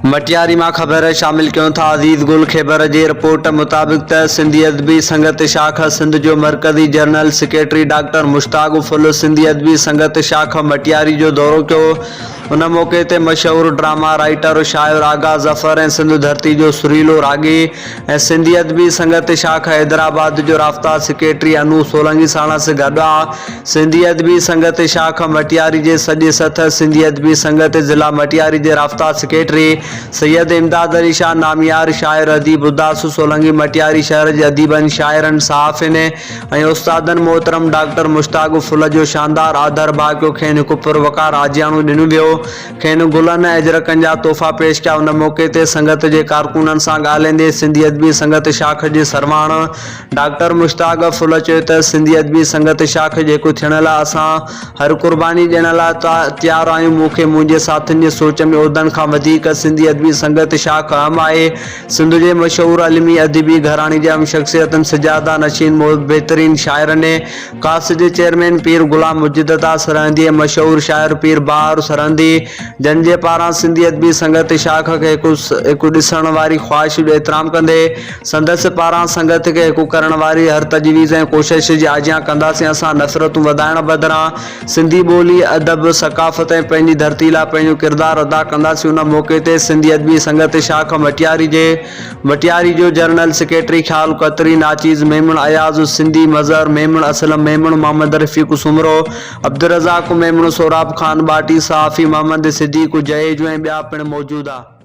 मटियारी मां ख़बर शामिल क्यों था। अज़ीज़ गुल ख़ैबर जी रिपोर्ट मुताबिक त सिंधी अदबी संगत शाखा सिंध जो मरकज़ी जनरल सेक्रेटरी डॉक्टर मुश्ताक उल सिंधी अदबी संगत शाखा मटियारी जो दौरो कियो। उन मौके ते मशहूर ड्रामा राइटर शायर आगा ज़फ़र ऐं सिंध धरती जो सुरीलो रागी ऐं सिंधी अदबी संगत शाखा हैदराबाद जो राब्ता सेक्रेटरी अनू सोलंकी साण से गॾु आहे। सिंधी अदबी संगत शाखा मटियारी जे सॼे सथ सिंधी अदबी संगत ज़िला मटियारी जे राब्ता सेक्रेटरी सैयद इमदाद अली शाह नामियार शायर अदीब उदास सोलंकी मटियारी शहर जे अदीबन शायरन सहाफ़िन ऐं उस्तादन मोहतरम डॉक्टर मुश्ताक फुल जो शानदार आदर भाग्यो खेनि हिकु पुरवकार आजियाणो ॾिनो वियो। खेनि गुलनि अजरकनि जा तोहफ़ा पेश कया। उन मौके ते संगत जे कारकुननि सां ॻाल्हाईंदे सिंधी अदबी संगत शाख जे सरवाण डॉक्टर मुश्ताक फुल चयो त सिंधी अदबी संगत शाख जे हिकु थियण लाइ असां हर कुर्बानी ॾियण लाइ तयारु आहियूं। मूंखे मुंहिंजे साथियुनि जे सोच में उहिदनि खां वधीक सिंधी अदबी संगत शाख अहम आहे। सिंध जे मशहूर अलमी अदबी घराणे जे अहम शख्सियतन सजादा नशीन बेहतरीन शायरनि कास जे चेयरमैन पीर गुलाम मुजिदता सरहंदी मशहूर शायर पीर बहार सरहंदी जन जे पारां सिंधी अदबी संगत शाख के हिकु ॾिसण वारी ख्वाहिश जो एतराम कंदे संदसि पारां संगत के हिकु करण वारी हर तजवीज़ ऐं कोशिश जी आजियां कंदासीं। असां नफ़रतूं वधाइण बदिरां सिंधी ॿोली अदब सकाफ़त ऐं पंहिंजी धरती लाइ पंहिंजो किरदारु अदा कंदासीं। उन मौके ते सिंधी अदबी संगत शाख मटियारी जो जनरल सेक्रेटरी ख़्याल कतरी नाचीज़ मेमण अयाज़ सिंधी मज़हर मेमण असलम मेमण मोहम्मद रफ़ीक सुमरो अब्दुल रज़ाक मेमण सोराब खान बाटी सहाफ़ी मोहम्मद सिद्दीक जहेज ऐं ॿिया पिणु मौजूदु आहे।